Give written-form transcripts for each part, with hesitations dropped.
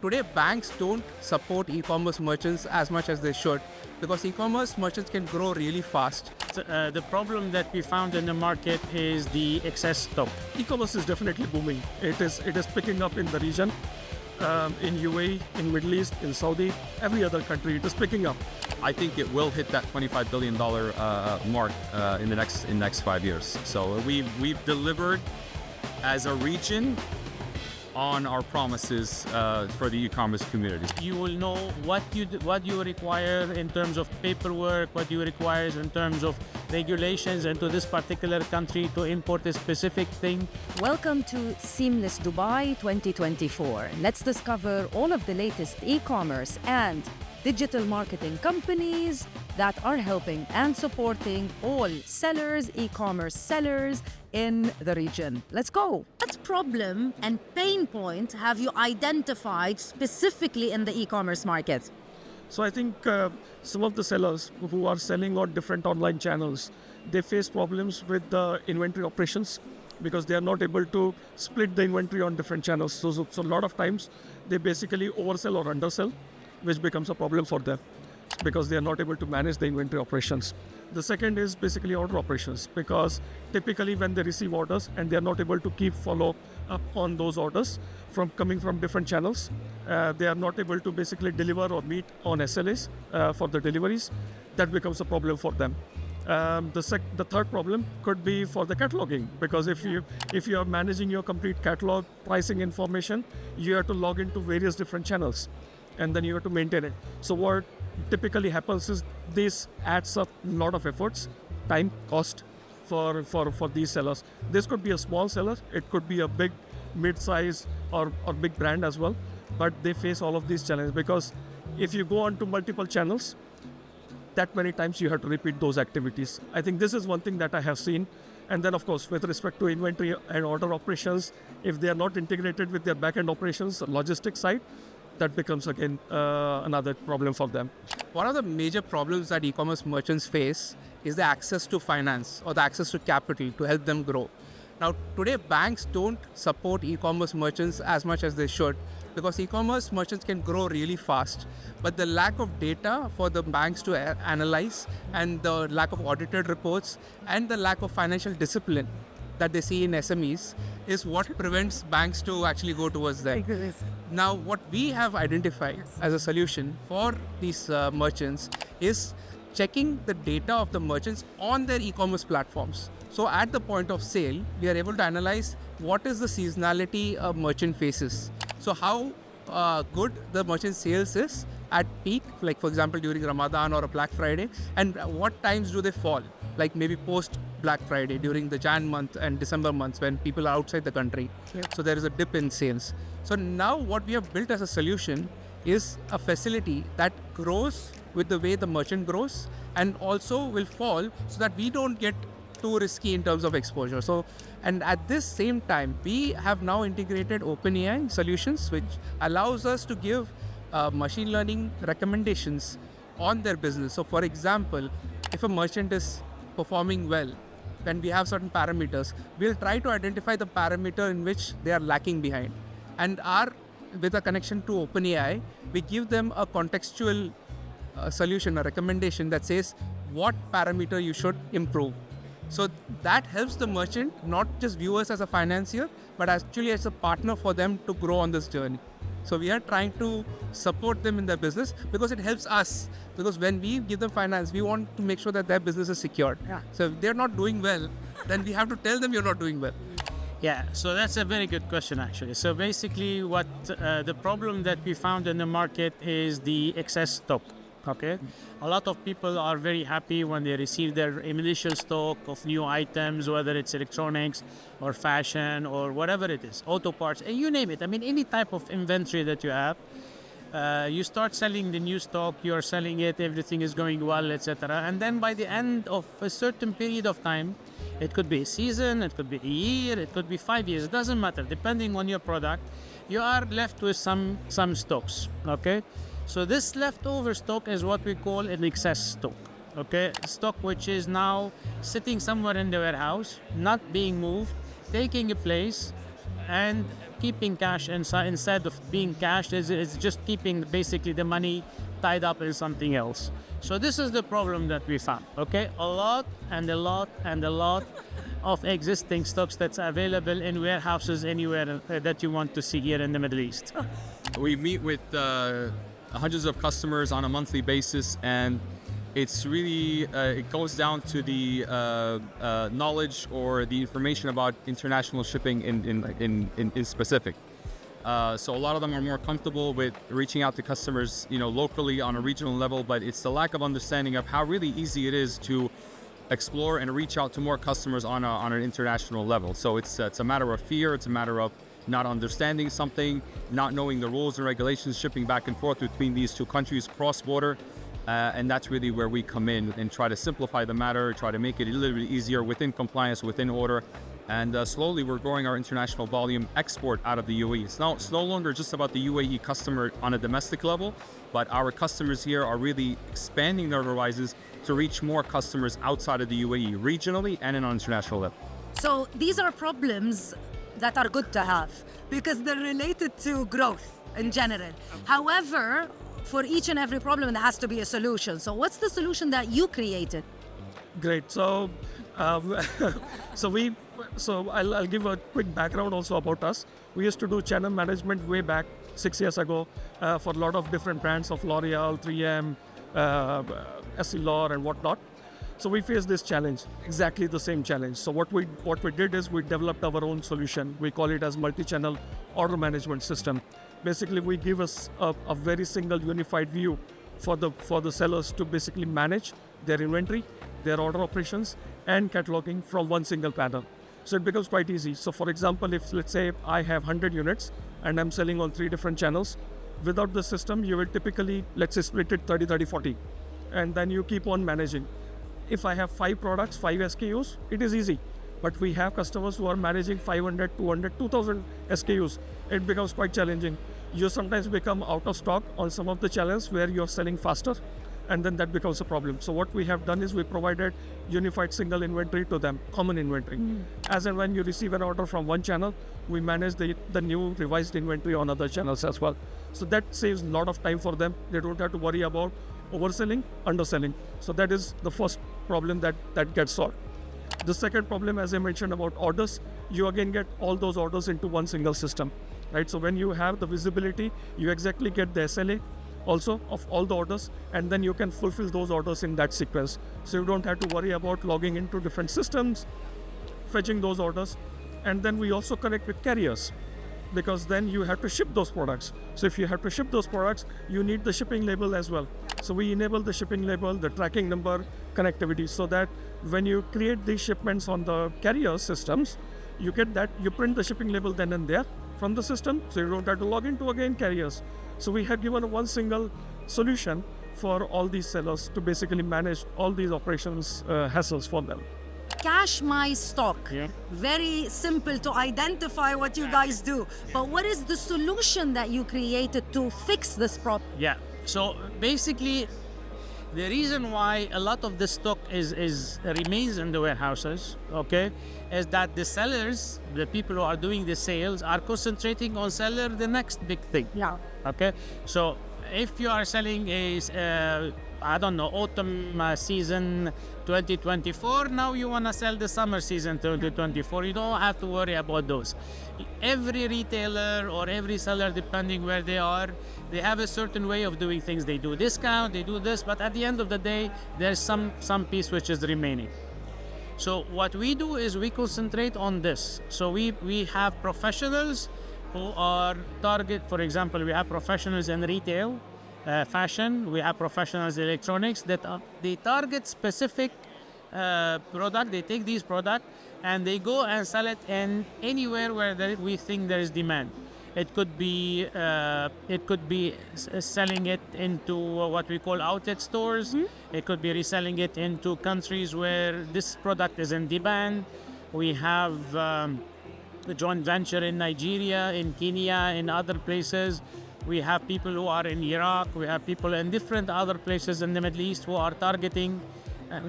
today banks don't support e-commerce merchants as much as they should because e-commerce merchants can grow really fast. The problem that we found in the market is the excess stock. E-commerce is definitely booming. It is picking up in the region, in UAE, in Middle East, in Saudi, every other country. It is picking up. I think it will hit that $25 billion mark in the next 5 years. So we've delivered as a region on our promises for the e-commerce community. You will know what you require in terms of paperwork, what you require in terms of regulations into this particular country to import a specific thing. Welcome to Seamless Dubai 2024. Let's discover all of the latest e-commerce and digital marketing companies that are helping and supporting all sellers, e-commerce sellers in the region. Let's go. What problem and pain point have you identified specifically in the e-commerce market? So I think some of the sellers who are selling on different online channels, they face problems with the inventory operations because they are not able to split the inventory on different channels. So a lot of times they basically oversell or undersell, which becomes a problem for them because they are not able to manage the inventory operations. The second is basically order operations because typically when they receive orders and they are not able to keep follow up on those orders coming from different channels, they are not able to basically deliver or meet on SLAs for the deliveries. That becomes a problem for them. The third problem could be for the cataloging because if you are managing your complete catalog pricing information, you have to log into various different channels and then you have to maintain it. So what typically happens is this adds up a lot of efforts, time, cost for these sellers. This could be a small seller, it could be a big, mid-size or big brand as well, but they face all of these challenges because if you go on to multiple channels, that many times you have to repeat those activities. I think this is one thing that I have seen. And then of course, with respect to inventory and order operations, if they are not integrated with their back-end operations, logistics side, that becomes again another problem for them. One of the major problems that e-commerce merchants face is the access to finance or the access to capital to help them grow. Now, today banks don't support e-commerce merchants as much as they should because e-commerce merchants can grow really fast. But the lack of data for the banks to analyze and the lack of audited reports and the lack of financial discipline that they see in SMEs is what prevents banks to actually go towards them. Now, what we have identified as a solution for these merchants is checking the data of the merchants on their e-commerce platforms. So at the point of sale, we are able to analyze what is the seasonality a merchant faces. So how good the merchant sales is at peak, like for example during Ramadan or a Black Friday, and what times do they fall, like maybe post Black Friday during the Jan month and December months when people are outside the country. So there is a dip in sales. So now what we have built as a solution is a facility that grows with the way the merchant grows and also will fall so that we don't get too risky in terms of exposure. So, and at this same time, we have now integrated OpenAI solutions, which allows us to give machine learning recommendations on their business. So for example, if a merchant is performing well, when we have certain parameters, we'll try to identify the parameter in which they are lacking behind. And with a connection to OpenAI, we give them a contextual solution, a recommendation that says what parameter you should improve. So that helps the merchant not just view us as a financier, but actually as a partner for them to grow on this journey. So we are trying to support them in their business because it helps us. Because when we give them finance, we want to make sure that their business is secured. So if they're not doing well, then we have to tell them you're not doing well. Yeah, so that's a very good question actually. So basically what the problem that we found in the market is the excess stock. Okay, a lot of people are very happy when they receive their initial stock of new items, whether it's electronics or fashion or whatever it is, auto parts, and you name it. I mean, any type of inventory that you have, you start selling the new stock, you are selling it, everything is going well, etc. And then by the end of a certain period of time, it could be a season, it could be a year, it could be 5 years, it doesn't matter. Depending on your product, you are left with some stocks, okay? So this leftover stock is what we call an excess stock, okay? Stock which is now sitting somewhere in the warehouse, not being moved, taking a place, and keeping cash instead of being cash is just keeping basically the money tied up in something else. So this is the problem that we found. Okay, a lot of existing stocks that's available in warehouses anywhere that you want to see here in the Middle East. We meet with hundreds of customers on a monthly basis, and it's really it goes down to the knowledge or the information about international shipping in specific. So a lot of them are more comfortable with reaching out to customers, locally on a regional level, but it's the lack of understanding of how really easy it is to explore and reach out to more customers on an international level. So it's a matter of fear. It's a matter of not understanding something, not knowing the rules and regulations, shipping back and forth between these two countries cross-border. And that's really where we come in and try to simplify the matter, try to make it a little bit easier within compliance, within order. And slowly we're growing our international volume export out of the UAE. It's no longer just about the UAE customer on a domestic level, but our customers here are really expanding their horizons to reach more customers outside of the UAE, regionally and on an international level. So these are problems that are good to have because they're related to growth in general. However, for each and every problem, there has to be a solution. So what's the solution that you created? Great. So, I'll give a quick background also about us. We used to do channel management way back 6 years ago for a lot of different brands of L'Oreal, 3M, Estée Lauder, and whatnot. So we faced this challenge, exactly the same challenge. So what we did is we developed our own solution. We call it as multi-channel order management system. Basically, we give us a very single unified view for the sellers to basically manage their inventory, their order operations, and cataloging from one single panel. So it becomes quite easy. So for example, if let's say I have 100 units and I'm selling on 3 different channels, without the system, you will typically, let's say, split it 30, 30, 40. And then you keep on managing. If I have 5 products, 5 SKUs, it is easy. But we have customers who are managing 500, 200, 2000 SKUs. It becomes quite challenging. You sometimes become out of stock on some of the channels where you're selling faster, and then that becomes a problem. So what we have done is we provided unified single inventory to them, common inventory. As and when you receive an order from one channel, we manage the new revised inventory on other channels as well. So that saves a lot of time for them. They don't have to worry about overselling, underselling. So that is the first problem that gets solved. The second problem, as I mentioned about orders, you again get all those orders into one single system, right? So when you have the visibility, you exactly get the SLA also of all the orders, and then you can fulfill those orders in that sequence. So you don't have to worry about logging into different systems, fetching those orders. And then we also connect with carriers, because then you have to ship those products. So if you have to ship those products, you need the shipping label as well. So we enable the shipping label, the tracking number, connectivity, so that when you create these shipments on the carrier systems, you get that, you print the shipping label then and there from the system, so you don't have to log into again carriers. So we have given one single solution for all these sellers to basically manage all these operations hassles for them. Cache my stock. Yeah. Very simple to identify what you guys do. But what is the solution that you created to fix this problem? Yeah. So basically, the reason why a lot of the stock remains in the warehouses, okay, is that the sellers, the people who are doing the sales, are concentrating on seller the next big thing. Yeah. Okay. So if you are selling autumn season 2024, now you want to sell the summer season 2024, you don't have to worry about those. Every retailer or every seller, depending where they are, they have a certain way of doing things. They do discount, they do this, but at the end of the day, there's some piece which is remaining. So what we do is we concentrate on this. So we have professionals who are for example, we have professionals in retail, fashion, we have professionals in electronics that they target specific product. They take these products and they go and sell it in anywhere where we think there is demand. It could be selling it into what we call outlet stores. It could be reselling it into countries where this product is in demand. We have the joint venture in Nigeria, in Kenya, in other places. We have people who are in Iraq. We have people in different other places in the Middle East who are targeting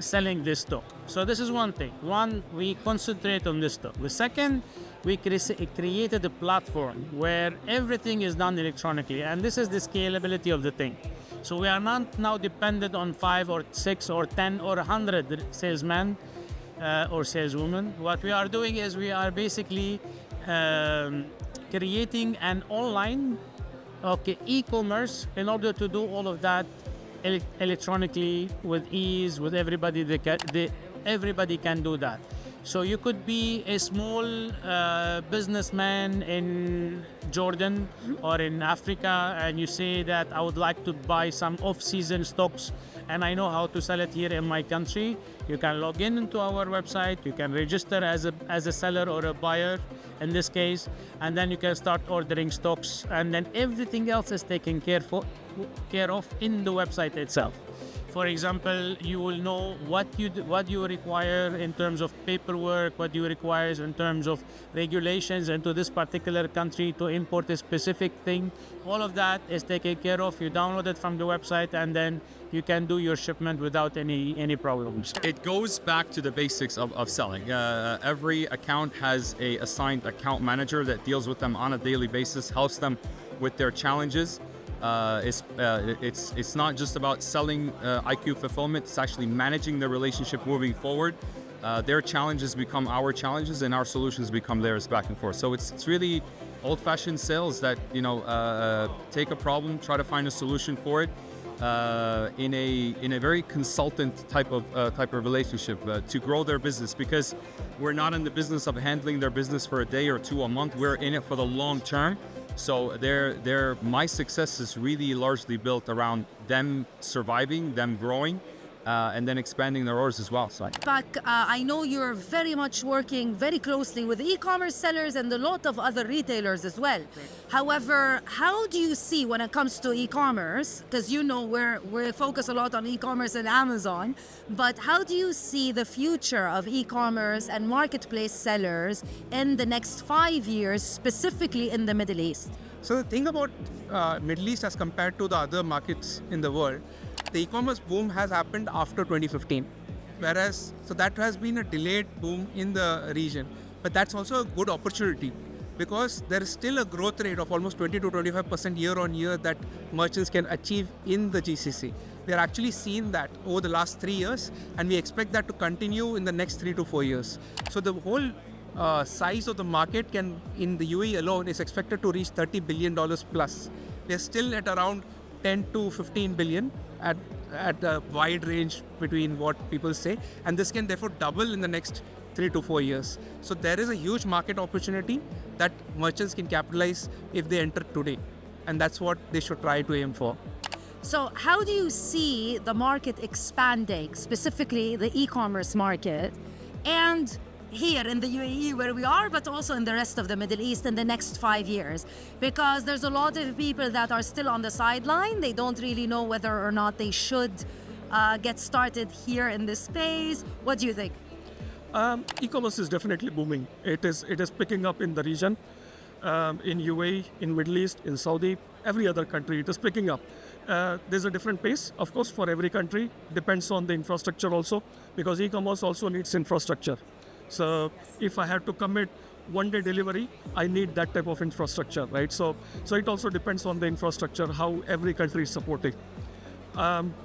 selling this stock. So this is one thing. One, we concentrate on this stock. The second, we created a platform where everything is done electronically, and this is the scalability of the thing. So we are not now dependent on 5 or 6 or 10 or 100 salesmen or saleswomen. What we are doing is we are basically creating an online e-commerce in order to do all of that electronically with ease, with everybody. Everybody can do that. So you could be a small businessman in Jordan or in Africa, and you say that I would like to buy some off-season stocks and I know how to sell it here in my country. You can log in into our website, you can register as a seller or a buyer in this case, and then you can start ordering stocks, and then everything else is taken care of in the website itself. For example, you will know what you require in terms of paperwork, what you require in terms of regulations into this particular country to import a specific thing. All of that is taken care of. You download it from the website, and then you can do your shipment without any problems. It goes back to the basics of selling. Every account has a assigned account manager that deals with them on a daily basis, helps them with their challenges. It's not just about selling IQ fulfillment. It's actually managing the relationship moving forward. Their challenges become our challenges, and our solutions become theirs back and forth. So it's really old-fashioned sales that take a problem, try to find a solution for it in a very consultant type of relationship to grow their business, because we're not in the business of handling their business for a day or two, a month. We're in it for the long term. So my success is really largely built around them surviving, them growing, and then expanding their orders as well. So. Pak, I know you're very much working very closely with e-commerce sellers and a lot of other retailers as well. However, how do you see when it comes to e-commerce, because we focus a lot on e-commerce and Amazon, but how do you see the future of e-commerce and marketplace sellers in the next 5 years, specifically in the Middle East? So the thing about Middle East as compared to the other markets in the world, the e-commerce boom has happened after 2015. So that has been a delayed boom in the region. But that's also a good opportunity, because there is still a growth rate of almost 20 to 25% year on year that merchants can achieve in the GCC. We are actually seeing that over the last 3 years, and we expect that to continue in the next 3 to 4 years. So the whole size of the market in the UAE alone is expected to reach $30 billion plus. They're still at around 10 to 15 billion at a wide range between what people say, and this can therefore double in the next 3 to 4 years. So there is a huge market opportunity that merchants can capitalize if they enter today, and that's what they should try to aim for. So how do you see the market expanding, specifically the e-commerce market, and here in the UAE where we are, but also in the rest of the Middle East in the next 5 years? Because there's a lot of people that are still on the sideline. They don't really know whether or not they should get started here in this space. What do you think? E-commerce is definitely booming. It is picking up in the region, in UAE, in Middle East, in Saudi, every other country. It is picking up. There's a different pace, of course, for every country. Depends on the infrastructure also, because e-commerce also needs infrastructure. So if I have to commit one-day delivery, I need that type of infrastructure, right? So it also depends on the infrastructure, how every country is supporting.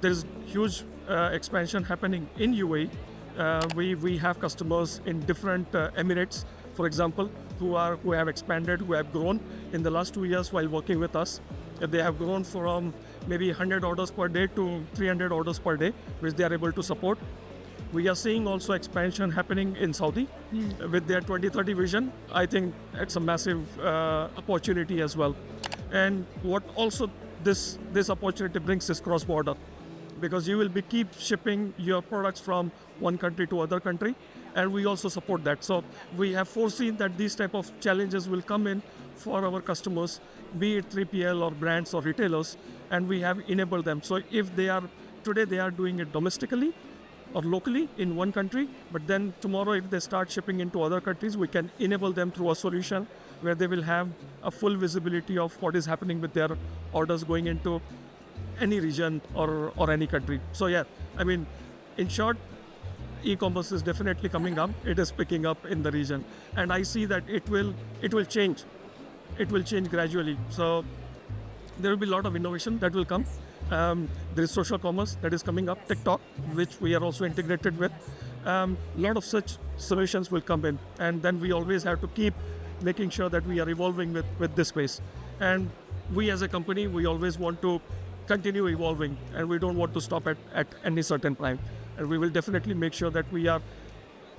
There's huge expansion happening in UAE. We have customers in different Emirates, for example, who have expanded, who have grown in the last 2 years while working with us. They have grown from maybe 100 orders per day to 300 orders per day, which they are able to support. We are seeing also expansion happening in Saudi with their 2030 vision. I think it's a massive opportunity as well. And what also this opportunity brings is cross-border, because you will keep shipping your products from one country to other country, and we also support that. So we have foreseen that these type of challenges will come in for our customers, be it 3PL or brands or retailers, and we have enabled them. So if today they are doing it domestically or locally in one country, but then tomorrow if they start shipping into other countries, we can enable them through a solution where they will have a full visibility of what is happening with their orders going into any region or any country. So yeah, I mean, in short, e-commerce is definitely coming up. It is picking up in the region, and I see that it will change. It will change gradually. So there will be a lot of innovation that will come. There is social commerce that is coming up, TikTok, which we are also integrated with. A lot of such solutions will come in, and then we always have to keep making sure that we are evolving with this space. And we as a company, we always want to continue evolving, and we don't want to stop at any certain time. And we will definitely make sure that we are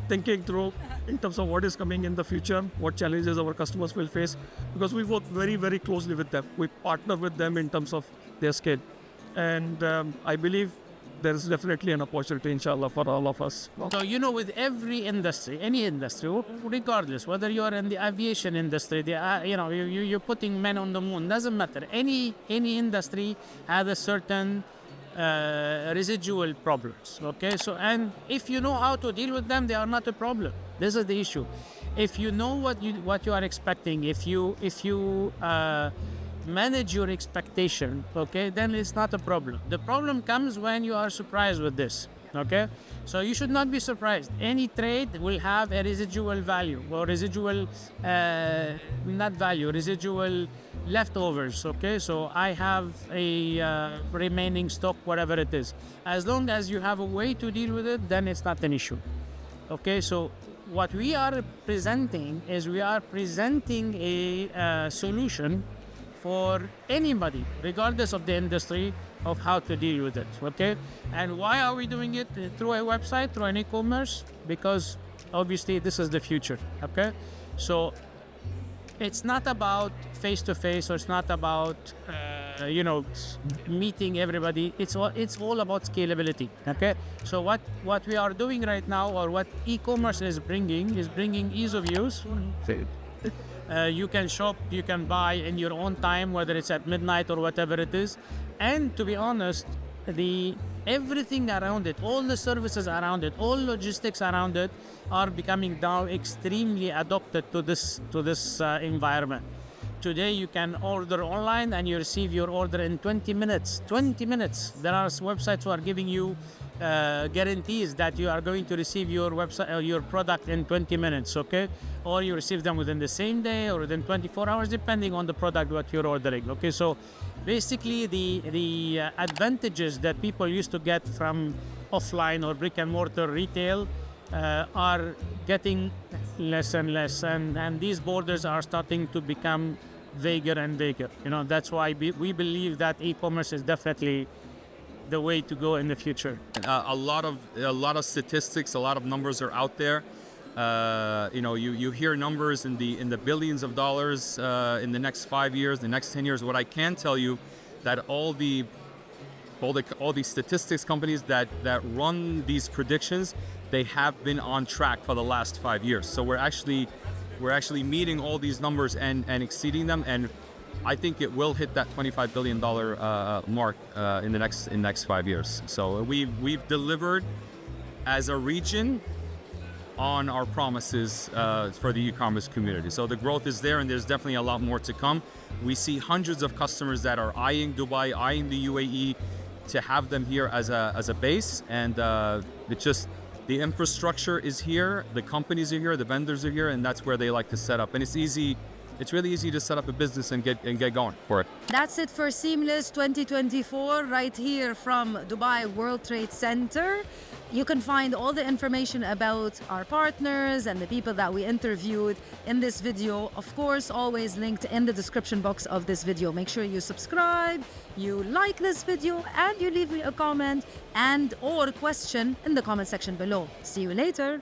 thinking through in terms of what is coming in the future, what challenges our customers will face, because we work very, very closely with them. We partner with them in terms of their scale. And I believe there is definitely an opportunity, inshallah, for all of us. So, with every industry, any industry, regardless, whether you are in the aviation industry, you're putting men on the moon, doesn't matter. Any industry has a certain residual problems, okay? So, and if you know how to deal with them, they are not a problem. This is the issue. If you know what you are expecting, if you manage your expectation, okay, then it's not a problem. The problem comes when you are surprised with this, okay? So you should not be surprised. Any trade will have a residual value or residual residual leftovers, okay? So I have a remaining stock, whatever it is. As long as you have a way to deal with it, then it's not an issue, okay? So what we are presenting is a solution for anybody, regardless of the industry, of how to deal with it, okay? And why are we doing it through a website, through an e-commerce? Because obviously this is the future, okay? So it's not about face-to-face, or it's not about, meeting everybody. It's all about scalability, okay? So what we are doing right now, or what e-commerce is bringing ease of use. You can shop, you can buy in your own time, whether it's at midnight or whatever it is. And to be honest, everything around it, all the services around it, all logistics around it are becoming now extremely adopted to this environment. Today you can order online and you receive your order in 20 minutes. 20 minutes. There are websites who are giving you guarantees that you are going to receive your product in 20 minutes, okay? Or you receive them within the same day or within 24 hours, depending on the product what you're ordering, okay? So basically the advantages that people used to get from offline or brick and mortar retail are getting less and less, and these borders are starting to become vaguer and vaguer. That's why we believe that e-commerce is definitely the way to go in the future. A lot of statistics, a lot of numbers are out there. You hear numbers in the billions of dollars in the next 5 years, the next 10 years. What I can tell you, that all the statistics companies that run these predictions, they have been on track for the last 5 years. So we're actually meeting all these numbers and exceeding them, and I think it will hit that $25 billion mark in the next 5 years. So we've delivered as a region on our promises for the e-commerce community. So the growth is there, and there's definitely a lot more to come. We see hundreds of customers that are eyeing Dubai, eyeing the UAE to have them here as a base, and it's just the infrastructure is here, the companies are here, the vendors are here, and that's where they like to set up. And it's easy. It's really easy to set up a business and get going for it. That's it for Seamless 2024 right here from Dubai World Trade Center. You can find all the information about our partners and the people that we interviewed in this video. Of course, always linked in the description box of this video. Make sure you subscribe, you like this video, and you leave me a comment and or question in the comment section below. See you later.